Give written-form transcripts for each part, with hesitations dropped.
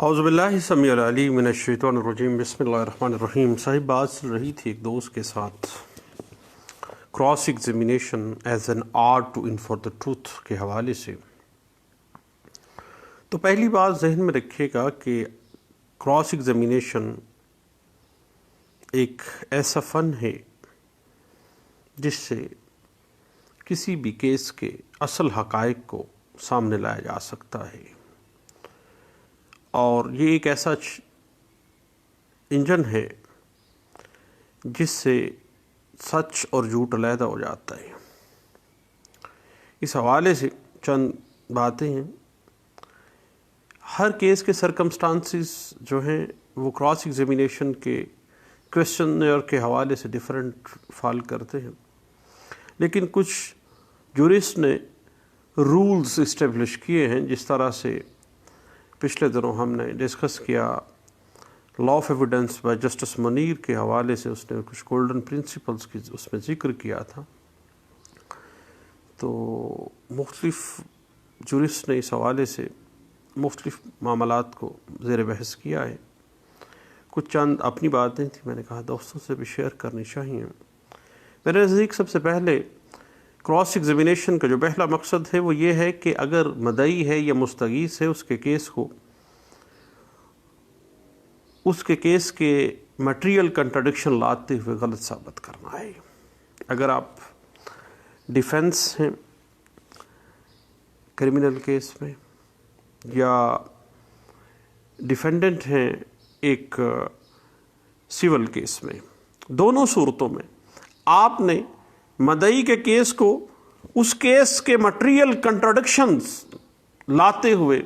اعوذ باللہ السمیع العلیم من الشیطان الرجیم بسم اللہ الرحمن الرحیم۔ صاحب بات چل رہی تھی ایک دوست کے ساتھ cross examination as an art to in for the truth کے حوالے سے۔ تو پہلی بات ذہن میں رکھیے گا کہ کراس ایگزامینیشن ایک ایسا فن ہے جس سے کسی بھی کیس کے اصل حقائق کو سامنے لایا جا سکتا ہے، اور یہ ایک ایسا انجن ہے جس سے سچ اور جھوٹ علیحدہ ہو جاتا ہے۔ اس حوالے سے چند باتیں ہیں۔ ہر کیس کے سرکمسٹانسز جو ہیں وہ کراس ایگزامینیشن کے کویسچنر کے حوالے سے ڈیفرنٹ فال کرتے ہیں، لیکن کچھ جورسٹ نے رولز اسٹیبلش کیے ہیں۔ جس طرح سے پچھلے دنوں ہم نے ڈسکس کیا law of evidence by justice Munir کے حوالے سے، اس نے کچھ گولڈن پرنسپلز کی اس میں ذکر کیا تھا۔ تو مختلف جورسٹ نے اس حوالے سے مختلف معاملات کو زیر بحث کیا ہے۔ کچھ چند اپنی باتیں تھیں، میں نے کہا دوستوں سے بھی شیئر کرنی چاہیے۔ میرے نزدیک سب سے پہلے کراس ایگزامینیشن کا جو پہلا مقصد ہے وہ یہ ہے کہ اگر مدعی ہے یا مستغیث ہے، اس کے کیس کے میٹیریل کنٹراڈکشن لاتے ہوئے غلط ثابت کرنا ہے۔ اگر آپ ڈیفنس ہیں کرمنل کیس میں یا ڈیفینڈنٹ ہیں ایک سول کیس میں، دونوں صورتوں میں آپ نے مدعی کے کیس کو اس کیس کے مٹیریل کنٹراڈکشنز لاتے ہوئے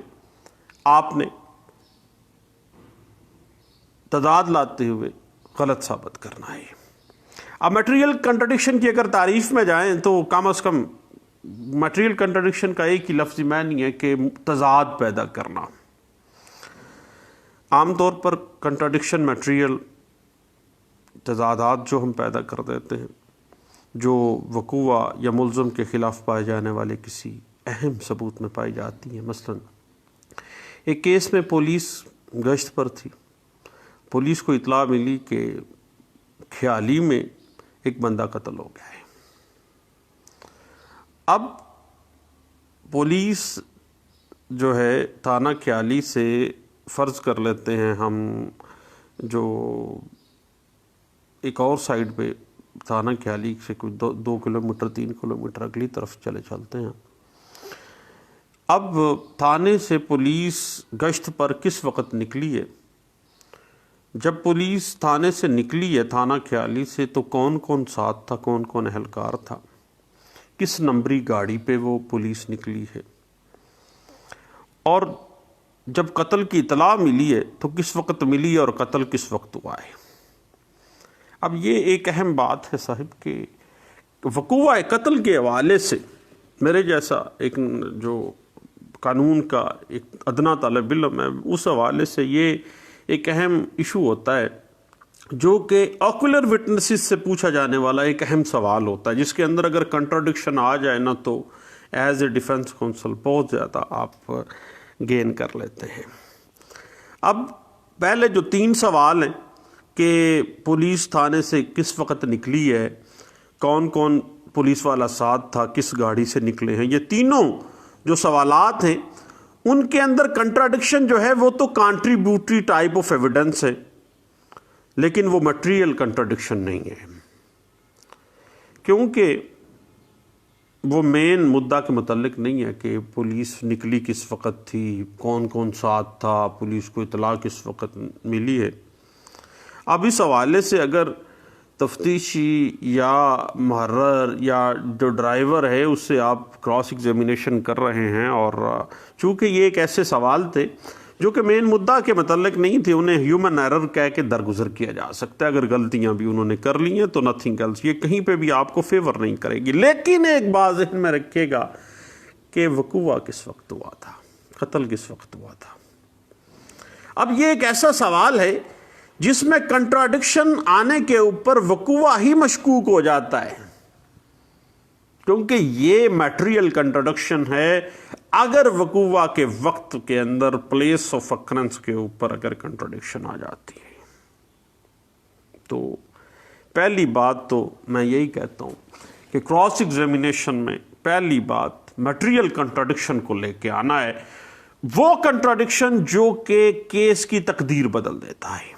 آپ نے تضاد لاتے ہوئے غلط ثابت کرنا ہے۔ اب مٹیریل کنٹراڈکشن کی اگر تعریف میں جائیں تو کم از کم مٹیریل کنٹراڈکشن کا ایک ہی لفظی معنی ہے کہ تضاد پیدا کرنا۔ عام طور پر کنٹراڈکشن مٹیریل تضادات جو ہم پیدا کر دیتے ہیں، جو وقوع یا ملزم کے خلاف پائے جانے والے کسی اہم ثبوت میں پائی جاتی ہیں۔ مثلا ایک کیس میں پولیس گشت پر تھی، پولیس کو اطلاع ملی کہ کھیالی میں ایک بندہ قتل ہو گیا ہے۔ اب پولیس جو ہے تھانہ کھیالی سے فرض کر لیتے ہیں ہم، جو ایک اور سائڈ پہ تھانہ کھیالی سے کچھ 2 کلومیٹر 3 کلومیٹر اگلی طرف چلتے ہیں۔ اب تھانے سے پولیس گشت پر کس وقت نکلی ہے؟ جب پولیس تھانے سے نکلی ہے تھانہ کھیالی سے تو کون کون ساتھ تھا، کون کون اہلکار تھا، کس نمبری گاڑی پہ وہ پولیس نکلی ہے، اور جب قتل کی اطلاع ملی ہے تو کس وقت ملی ہے اور قتل کس وقت ہوا ہے۔ اب یہ ایک اہم بات ہے صاحب کہ وقوع قتل کے حوالے سے میرے جیسا ایک جو قانون کا ایک ادنا طالب علم ہے، اس حوالے سے یہ ایک اہم ایشو ہوتا ہے جو کہ آکولر وٹنسز سے پوچھا جانے والا ایک اہم سوال ہوتا ہے، جس کے اندر اگر کنٹراڈکشن آ جائے نا تو ایز اے ڈیفنس کونسل بہت زیادہ آپ گین کر لیتے ہیں۔ اب پہلے جو 3 سوال ہیں کہ پولیس تھانے سے کس وقت نکلی ہے، کون کون پولیس والا ساتھ تھا، کس گاڑی سے نکلے ہیں، یہ تینوں جو سوالات ہیں ان کے اندر کنٹراڈکشن جو ہے وہ تو کانٹریبیوٹری ٹائپ آف ایویڈنس ہے، لیکن وہ مٹیریل کنٹراڈکشن نہیں ہے، کیونکہ وہ مین مدعا کے متعلق نہیں ہے کہ پولیس نکلی کس وقت تھی، کون کون ساتھ تھا، پولیس کو اطلاع کس وقت ملی ہے۔ اب اس حوالے سے اگر تفتیشی یا محرر یا جو ڈرائیور ہے اس سے آپ کراس ایگزامینیشن کر رہے ہیں، اور چونکہ یہ ایک ایسے سوال تھے جو کہ مین مدعا کے متعلق نہیں تھے، انہیں ہیومن ایرر کہہ کے درگزر کیا جا سکتا ہے۔ اگر غلطیاں بھی انہوں نے کر لی ہیں تو نتھنگ ایلس، یہ کہیں پہ بھی آپ کو فیور نہیں کرے گی۔ لیکن ایک بات ذہن میں رکھیے گا کہ وقوع کس وقت ہوا تھا، قتل کس وقت ہوا تھا۔ اب یہ ایک ایسا سوال ہے جس میں کنٹراڈکشن آنے کے اوپر وقوع ہی مشکوک ہو جاتا ہے، کیونکہ یہ میٹیریل کنٹراڈکشن ہے۔ اگر وقوع کے وقت کے اندر پلیس آف اکرنس کے اوپر اگر کنٹراڈکشن آ جاتی ہے تو پہلی بات تو میں یہی کہتا ہوں کہ کراس ایگزامینیشن میں پہلی بات میٹیریل کنٹراڈکشن کو لے کے آنا ہے، وہ کنٹراڈکشن جو کہ کیس کی تقدیر بدل دیتا ہے۔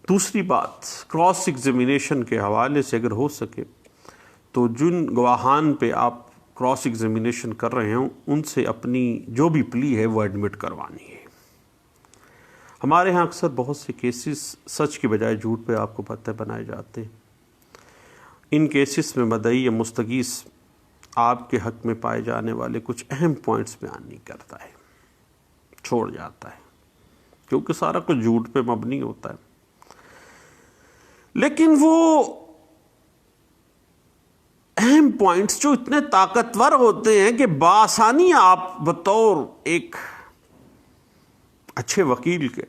دوسری بات، کراس ایگزامینیشن کے حوالے سے اگر ہو سکے تو جن گواہان پہ آپ کراس ایگزامینیشن کر رہے ہوں ان سے اپنی جو بھی پلی ہے وہ ایڈمٹ کروانی ہے۔ ہمارے ہاں اکثر بہت سے کیسز سچ کی بجائے جھوٹ پہ آپ کو پتہ بنائے جاتے ہیں۔ ان کیسز میں مدعی یا مستغیث آپ کے حق میں پائے جانے والے کچھ اہم پوائنٹس بیان نہیں کرتا ہے، چھوڑ جاتا ہے، کیونکہ سارا کچھ جھوٹ پہ مبنی ہوتا ہے۔ لیکن وہ اہم پوائنٹس جو اتنے طاقتور ہوتے ہیں کہ بآسانی آپ بطور ایک اچھے وکیل کے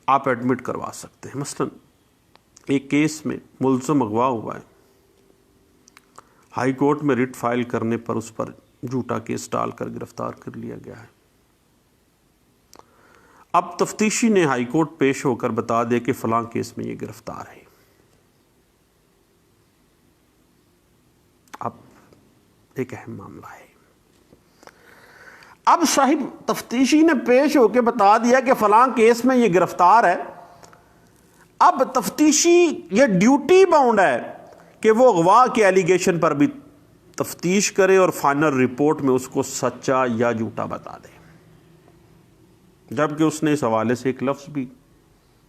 آپ ایڈمٹ کروا سکتے ہیں۔ مثلا ایک کیس میں ملزم اغوا ہوا ہے، ہائی کورٹ میں رٹ فائل کرنے پر اس پر جھوٹا کیس ڈال کر گرفتار کر لیا گیا ہے۔ اب تفتیشی نے ہائی کورٹ پیش ہو کر بتا دے کہ فلاں کیس میں یہ گرفتار ہے۔ اب ایک اہم معاملہ ہے، اب صاحب تفتیشی نے پیش ہو کے بتا دیا کہ فلاں کیس میں یہ گرفتار ہے۔ اب تفتیشی یہ ڈیوٹی باؤنڈ ہے کہ وہ اغوا کے ایلیگیشن پر بھی تفتیش کرے اور فائنل رپورٹ میں اس کو سچا یا جھوٹا بتا دے، جبکہ اس نے اس حوالے سے ایک لفظ بھی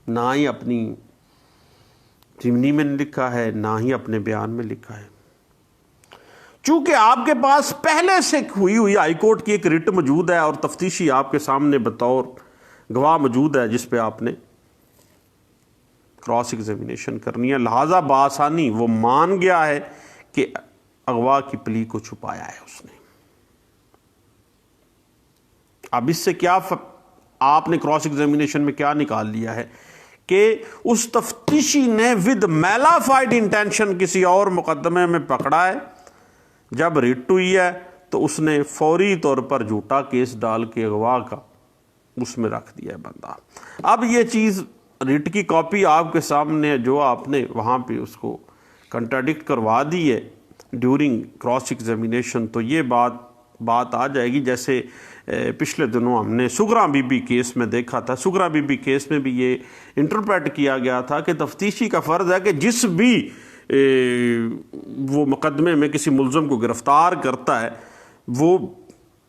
نہ ہی اپنی ضمنی میں لکھا ہے نہ ہی اپنے بیان میں لکھا ہے۔ چونکہ آپ کے پاس پہلے سے ہوئی ہائی کورٹ کی ایک رٹ موجود ہے اور تفتیشی آپ کے سامنے بطور گواہ موجود ہے جس پہ آپ نے کراس ایگزامینیشن کرنی ہے، لہٰذا بآسانی وہ مان گیا ہے کہ اغوا کی پلی کو چھپایا ہے اس نے۔ اب اس سے کیا آپ نے کراس ایگزامینیشن میں کیا نکال لیا ہے کہ اس تفتیشی نے ود میلافائڈ انٹینشن کسی اور مقدمے میں پکڑا ہے، جب ریٹ ہوئی ہے تو اس نے فوری طور پر جھوٹا کیس ڈال کے اغوا کا اس میں رکھ دیا ہے بندہ۔ اب یہ چیز ریٹ کی کاپی آپ کے سامنے جو آپ نے وہاں پہ اس کو کنٹراڈکٹ کروا دی ہے ڈیورنگ کراس ایگزامینیشن، تو یہ بات آ جائے گی جیسے پچھلے دنوں ہم نے سغرا بی بی کیس میں دیکھا تھا۔ سغرا بی بی کیس میں بھی یہ انٹرپریٹ کیا گیا تھا کہ تفتیشی کا فرض ہے کہ جس بھی وہ مقدمے میں کسی ملزم کو گرفتار کرتا ہے وہ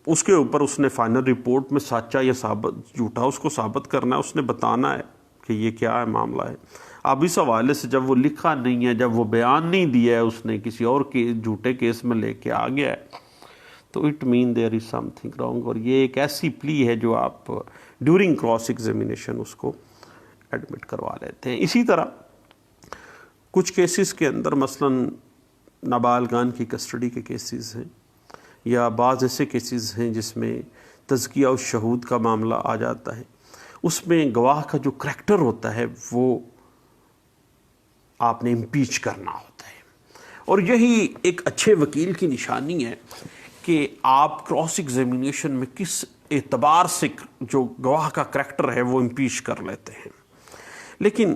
اس کے اوپر اس نے فائنل رپورٹ میں سچا یا جھوٹا اس کو ثابت کرنا ہے، اس نے بتانا ہے کہ یہ کیا ہے معاملہ ہے۔ اب اس حوالے سے جب وہ لکھا نہیں ہے، جب وہ بیان نہیں دیا ہے، اس نے کسی اور کے جھوٹے کیس میں لے کے آ گیا ہے، تو it mean there is some thing wrong, اور یہ ایک ایسی پلی ہے جو آپ ڈیورنگ کراس ایگزامینیشن اس کو ایڈمٹ کروا لیتے ہیں۔ اسی طرح کچھ کیسز کے اندر مثلا نابالغان کی کسٹڈی کے کیسز ہیں یا بعض ایسے کیسز ہیں جس میں تزکیہ و شہود کا معاملہ آ جاتا ہے، اس میں گواہ کا جو کریکٹر ہوتا ہے وہ آپ نے امپیچ کرنا ہوتا ہے، اور یہی ایک اچھے وکیل کی نشانی ہے کہ آپ کراس ایگزامینیشن میں کس اعتبار سے جو گواہ کا کریکٹر ہے وہ امپیچ کر لیتے ہیں۔ لیکن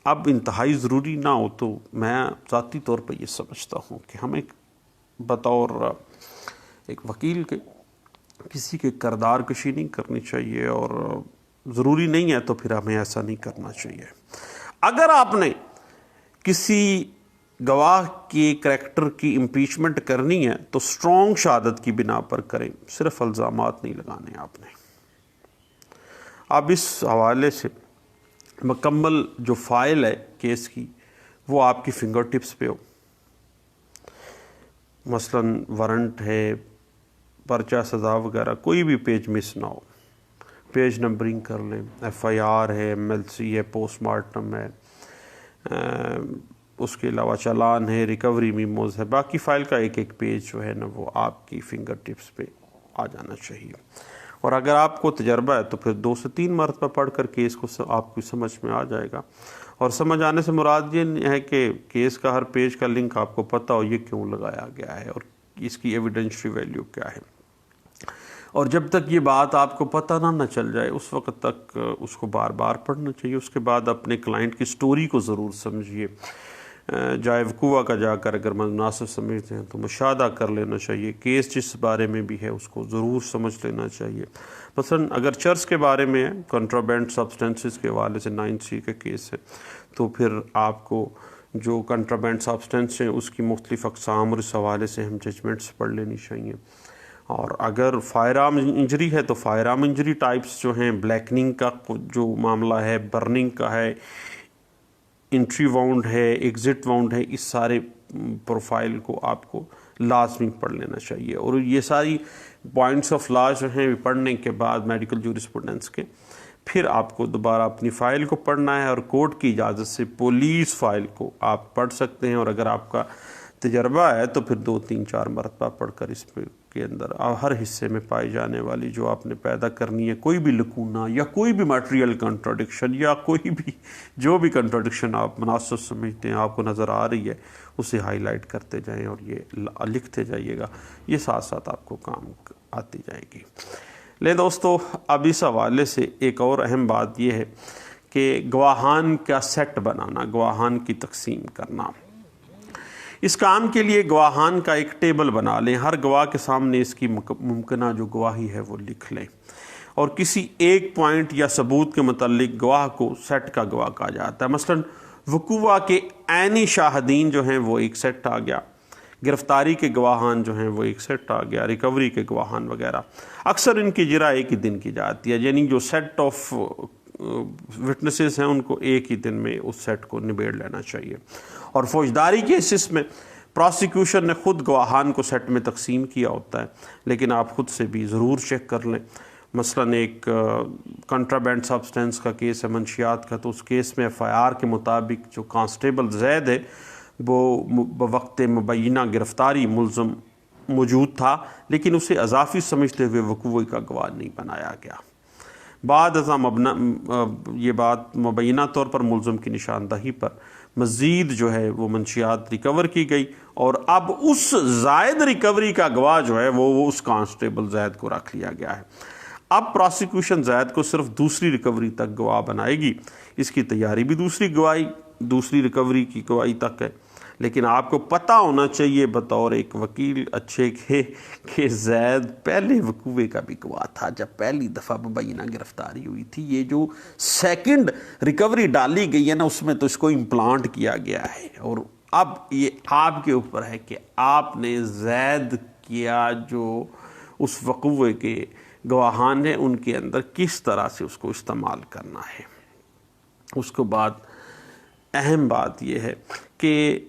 اب انتہائی ضروری نہ ہو تو میں ذاتی طور پر یہ سمجھتا ہوں کہ ہمیں بطور ایک وکیل کے کسی کے کردار کشی نہیں کرنی چاہیے، اور ضروری نہیں ہے تو پھر ہمیں ایسا نہیں کرنا چاہیے۔ اگر آپ نے کسی گواہ کی کریکٹر کی امپیچمنٹ کرنی ہے تو سٹرونگ شہادت کی بنا پر کریں، صرف الزامات نہیں لگانے آپ نے۔ اب اس حوالے سے مکمل جو فائل ہے کیس کی وہ آپ کی فنگر ٹپس پہ ہو، مثلا وارنٹ ہے، پرچہ سزا وغیرہ، کوئی بھی پیج مس نہ ہو، پیج نمبرنگ کر لیں، ایف آئی آر ہے، ایم ایل سی ہے، پوسٹ مارٹم ہے، اس کے علاوہ چالان ہے، ریکوری میموز ہے، باقی فائل کا ایک ایک پیج جو ہے نا وہ آپ کی فنگر ٹپس پہ آ جانا چاہیے۔ اور اگر آپ کو تجربہ ہے تو پھر 2 سے 3 مرتبہ پڑھ کر کے اس کو آپ کی سمجھ میں آ جائے گا، اور سمجھ آنے سے مراد یہ ہے کہ کیس کا ہر پیج کا لنک آپ کو پتہ ہو یہ کیوں لگایا گیا ہے اور اس کی ایویڈنشری ویلیو کیا ہے. اور جب تک یہ بات آپ کو پتہ نہ چل جائے اس وقت تک اس کو بار بار پڑھنا چاہیے. اس کے بعد اپنے کلائنٹ کی سٹوری کو ضرور سمجھیے. جائے وقوع کا جا کر اگر مناسب سمجھتے ہیں تو مشاہدہ کر لینا چاہیے. کیس جس بارے میں بھی ہے اس کو ضرور سمجھ لینا چاہیے. مثلا اگر چرس کے بارے میں ہے، کنٹرابینڈ سبسٹینسز کے حوالے سے 9C کا کیس ہے، تو پھر آپ کو جو کنٹرابینڈ سبسٹینس ہیں اس کی مختلف اقسام اور اس حوالے سے ہم ججمنٹس پڑھ لینی چاہیے. اور اگر فائر آرم انجری ہے تو فائر آرم انجری ٹائپس جو ہیں، بلیکننگ کا جو معاملہ ہے، برننگ کا ہے، انٹری واؤنڈ ہے، ایگزٹ واؤنڈ ہے، اس سارے پروفائل کو آپ کو لازمی پڑھ لینا چاہیے. اور یہ ساری پوائنٹس آف لا جو ہیں پڑھنے کے بعد میڈیکل جورسپروڈنس کے، پھر آپ کو دوبارہ اپنی فائل کو پڑھنا ہے اور کورٹ کی اجازت سے پولیس فائل کو آپ پڑھ سکتے ہیں. اور اگر آپ کا تجربہ ہے تو پھر 2 3 4 مرتبہ پڑھ کر اس کے اندر ہر حصے میں پائی جانے والی جو آپ نے پیدا کرنی ہے کوئی بھی لکونہ یا کوئی بھی میٹریل کنٹراڈکشن یا کوئی بھی جو بھی کنٹراڈکشن آپ مناسب سمجھتے ہیں آپ کو نظر آ رہی ہے، اسے ہائی لائٹ کرتے جائیں اور یہ لکھتے جائیے گا. یہ ساتھ ساتھ آپ کو کام آتی جائے گی. لے دوستو، اب اس حوالے سے ایک اور اہم بات یہ ہے کہ گواہان کا سیٹ بنانا، گواہان کی تقسیم کرنا. اس کام کے لیے گواہان کا ایک ٹیبل بنا لیں. ہر گواہ کے سامنے اس کی ممکنہ جو گواہی ہے وہ لکھ لیں. اور کسی ایک پوائنٹ یا ثبوت کے متعلق گواہ کو سیٹ کا گواہ کہا جاتا ہے. مثلا وقوع کے عینی شاہدین جو ہیں وہ ایک سیٹ آ گیا، گرفتاری کے گواہان جو ہیں وہ ایک سیٹ آ گیا، ریکوری کے گواہان وغیرہ. اکثر ان کی اجرا ایک ہی دن کی جاتی ہے، یعنی جو سیٹ آف وٹنسز ہیں ان کو ایک ہی دن میں اس سیٹ کو نبیڑ لینا چاہیے. اور فوجداری کیسز میں پراسیکیوشن نے خود گواہان کو سیٹ میں تقسیم کیا ہوتا ہے، لیکن آپ خود سے بھی ضرور چیک کر لیں. مثلا ایک کنٹرابینڈ سبسٹینس کا کیس ہے، منشیات کا، تو اس کیس میں FIR کے مطابق جو کانسٹیبل زید ہے وہ بوقت مبینہ گرفتاری ملزم موجود تھا، لیکن اسے اضافی سمجھتے ہوئے وقوع کا گواہ نہیں بنایا گیا. بعد ازاں یہ بات مبینہ طور پر ملزم کی نشاندہی پر مزید جو ہے وہ منشیات ریکور کی گئی، اور اب اس زائد ریکوری کا گواہ جو ہے وہ اس کانسٹیبل زید کو رکھ لیا گیا ہے. اب پراسیکیوشن زید کو صرف دوسری ریکوری تک گواہ بنائے گی. اس کی تیاری بھی دوسری ریکوری کی گواہی تک ہے، لیکن آپ کو پتہ ہونا چاہیے بطور ایک وکیل اچھے کہ زید پہلے وقوع کا بھی گواہ تھا جب پہلی دفعہ مبینہ گرفتاری ہوئی تھی. یہ جو سیکنڈ ریکوری ڈالی گئی ہے نا، اس میں تو اس کو امپلانٹ کیا گیا ہے، اور اب یہ آپ کے اوپر ہے کہ آپ نے زید کیا جو اس وقوع کے گواہان ہیں ان کے اندر کس طرح سے اس کو استعمال کرنا ہے. اس کے بعد اہم بات یہ ہے کہ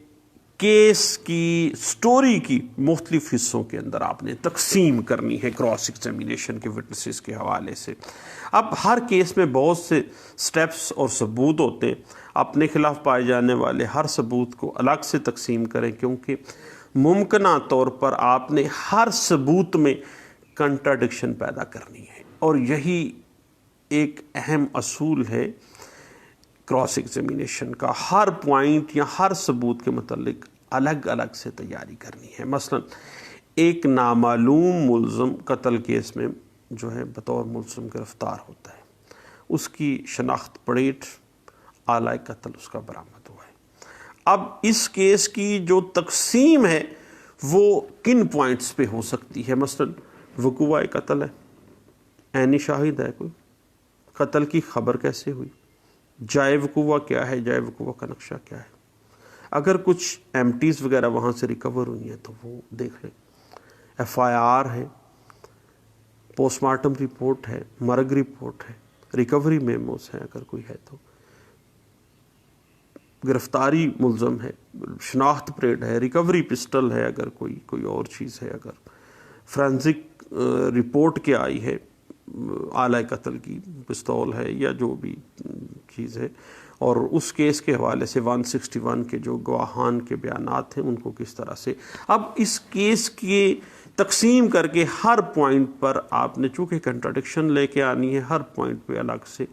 کیس کی سٹوری کی مختلف حصوں کے اندر آپ نے تقسیم کرنی ہے کراس ایگزامینیشن کے وٹنسز کے حوالے سے. اب ہر کیس میں بہت سے سٹیپس اور ثبوت ہوتے ہیں. اپنے خلاف پائے جانے والے ہر ثبوت کو الگ سے تقسیم کریں، کیونکہ ممکنہ طور پر آپ نے ہر ثبوت میں کنٹراڈکشن پیدا کرنی ہے، اور یہی ایک اہم اصول ہے کراس ایگزامینیشن کا. ہر پوائنٹ یا ہر ثبوت کے متعلق الگ الگ سے تیاری کرنی ہے. مثلا ایک نامعلوم ملزم قتل کیس میں جو ہے بطور ملزم گرفتار ہوتا ہے، اس کی شناخت پلیٹ آلہ قتل اس کا برآمد ہوا ہے. اب اس کیس کی جو تقسیم ہے وہ کن پوائنٹس پہ ہو سکتی ہے؟ مثلا وقوع قتل ہے، عینی شاہد ہے کوئی، قتل کی خبر کیسے ہوئی، جائے وقوع کیا ہے، جائے وقوع کا نقشہ کیا ہے. اگر کچھ ایمٹیز وغیرہ وہاں سے ریکور ہوئی ہیں تو وہ دیکھ لیں. FIR ہے، پوسٹ مارٹم رپورٹ ہے، مرگ رپورٹ ہے، ریکوری میموز ہیں اگر کوئی ہے تو، گرفتاری ملزم ہے، شناخت پریڈ ہے، ریکوری پسٹل ہے اگر کوئی اور چیز ہے، اگر فرینزک رپورٹ کیا آئی ہے آلہ قتل کی پستول ہے یا جو بھی چیز ہے، اور اس کیس کے حوالے سے 161 کے جو گواہان کے بیانات ہیں ان کو کس طرح سے. اب اس کیس کی تقسیم کر کے ہر پوائنٹ پر آپ نے چونکہ کنٹراڈکشن لے کے آنی ہے، ہر پوائنٹ پہ الگ سے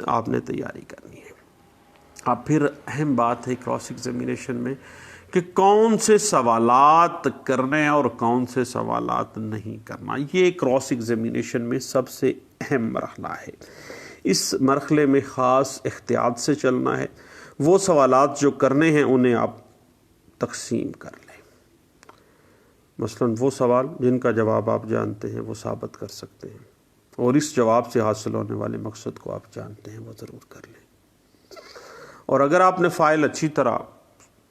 آپ نے تیاری کرنی ہے. اب پھر اہم بات ہے کراس ایگزامینیشن میں کہ کون سے سوالات کرنے اور کون سے سوالات نہیں کرنا. یہ کراس ایگزامینیشن میں سب سے اہم مرحلہ ہے. اس مرحلے میں خاص احتیاط سے چلنا ہے. وہ سوالات جو کرنے ہیں انہیں آپ تقسیم کر لیں. مثلا وہ سوال جن کا جواب آپ جانتے ہیں وہ ثابت کر سکتے ہیں، اور اس جواب سے حاصل ہونے والے مقصد کو آپ جانتے ہیں وہ ضرور کر لیں. اور اگر آپ نے فائل اچھی طرح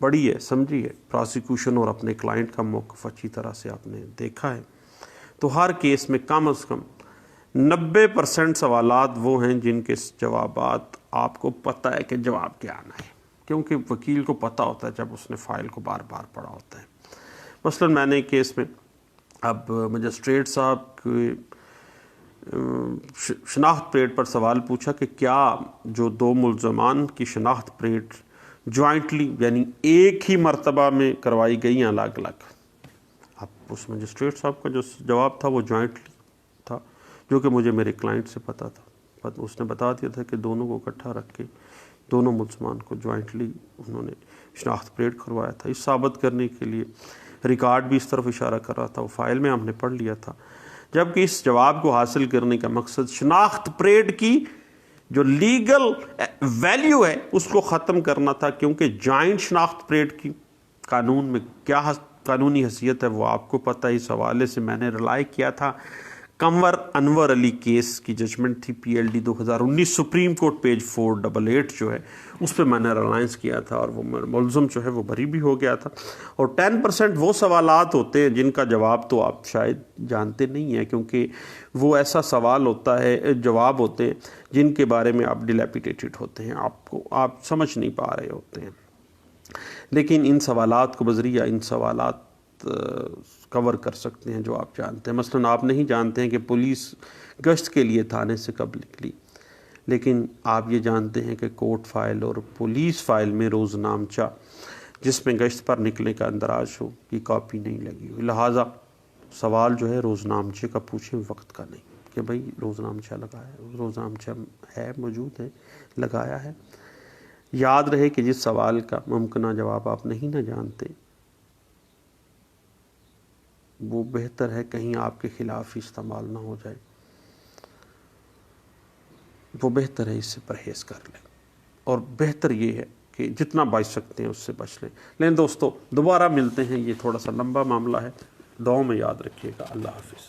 پڑھی ہے، سمجھی ہے، پراسیکیوشن اور اپنے کلائنٹ کا موقف اچھی طرح سے آپ نے دیکھا ہے، تو ہر کیس میں کم از کم 90% سوالات وہ ہیں جن کے جوابات آپ کو پتہ ہے کہ جواب کیا آنا ہے، کیونکہ وکیل کو پتہ ہوتا ہے جب اس نے فائل کو بار بار پڑھا ہوتا ہے. مثلا میں نے ایک کیس میں اب مجسٹریٹ صاحب کے شناخت پلیٹ پر سوال پوچھا کہ کیا جو دو ملزمان کی شناخت پلیٹ جوائنٹلی یعنی ایک ہی مرتبہ میں کروائی گئی ہیں الگ الگ. اب اس مجسٹریٹ صاحب کا جو جواب تھا وہ جوائنٹلی تھا، جو کہ مجھے میرے کلائنٹ سے پتہ تھا. اس نے بتا دیا تھا کہ دونوں کو اکٹھا رکھ کے دونوں ملزمان کو جوائنٹلی انہوں نے شناخت پلیٹ کروایا تھا. اس ثابت کرنے کے لیے ریکارڈ بھی اس طرف اشارہ کر رہا تھا، وہ فائل میں ہم نے پڑھ لیا تھا. جبکہ اس جواب کو حاصل کرنے کا مقصد شناخت پلیٹ کی جو لیگل ویلیو ہے اس کو ختم کرنا تھا، کیونکہ جوائنٹ شناخت پلیٹ کی قانون میں کیا قانونی حیثیت ہے وہ آپ کو پتہ ہے. اس حوالے سے میں نے رلائی کیا تھا کنور انور علی کیس کی ججمنٹ تھی PLD 2019 سپریم کورٹ پیج 488 جو ہے اس پہ میں نے ریلائنس کیا تھا، اور وہ ملزم جو ہے وہ بری بھی ہو گیا تھا. اور 10% وہ سوالات ہوتے ہیں جن کا جواب تو آپ شاید جانتے نہیں ہیں، کیونکہ وہ ایسا سوال ہوتا ہے، جواب ہوتے ہیں جن کے بارے میں آپ ڈیلیپیٹیڈ ہوتے ہیں، آپ سمجھ نہیں پا رہے ہوتے ہیں. لیکن ان سوالات کو بذریعہ ان سوالات کور کر سکتے ہیں جو آپ جانتے ہیں. مثلا آپ نہیں جانتے ہیں کہ پولیس گشت کے لیے تھانے سے کب نکلی، لیکن آپ یہ جانتے ہیں کہ کورٹ فائل اور پولیس فائل میں روزنامچہ جس میں گشت پر نکلنے کا اندراج ہو کی کاپی نہیں لگی ہوئی. لہٰذا سوال جو ہے روزنامچے کا پوچھیں، وقت کا نہیں کہ بھئی روزنامچہ لگایا ہے، روزنامچہ ہے موجود ہے لگایا ہے. یاد رہے کہ جس سوال کا ممکنہ جواب آپ نہیں نہ جانتے وہ بہتر ہے کہیں آپ کے خلاف استعمال نہ ہو جائے، وہ بہتر ہے اس سے پرہیز کر لیں. اور بہتر یہ ہے کہ جتنا بچ سکتے ہیں اس سے بچ لیں. لیکن دوستو دوبارہ ملتے ہیں، یہ تھوڑا سا لمبا معاملہ ہے، دعاؤں میں یاد رکھیے گا. اللہ حافظ.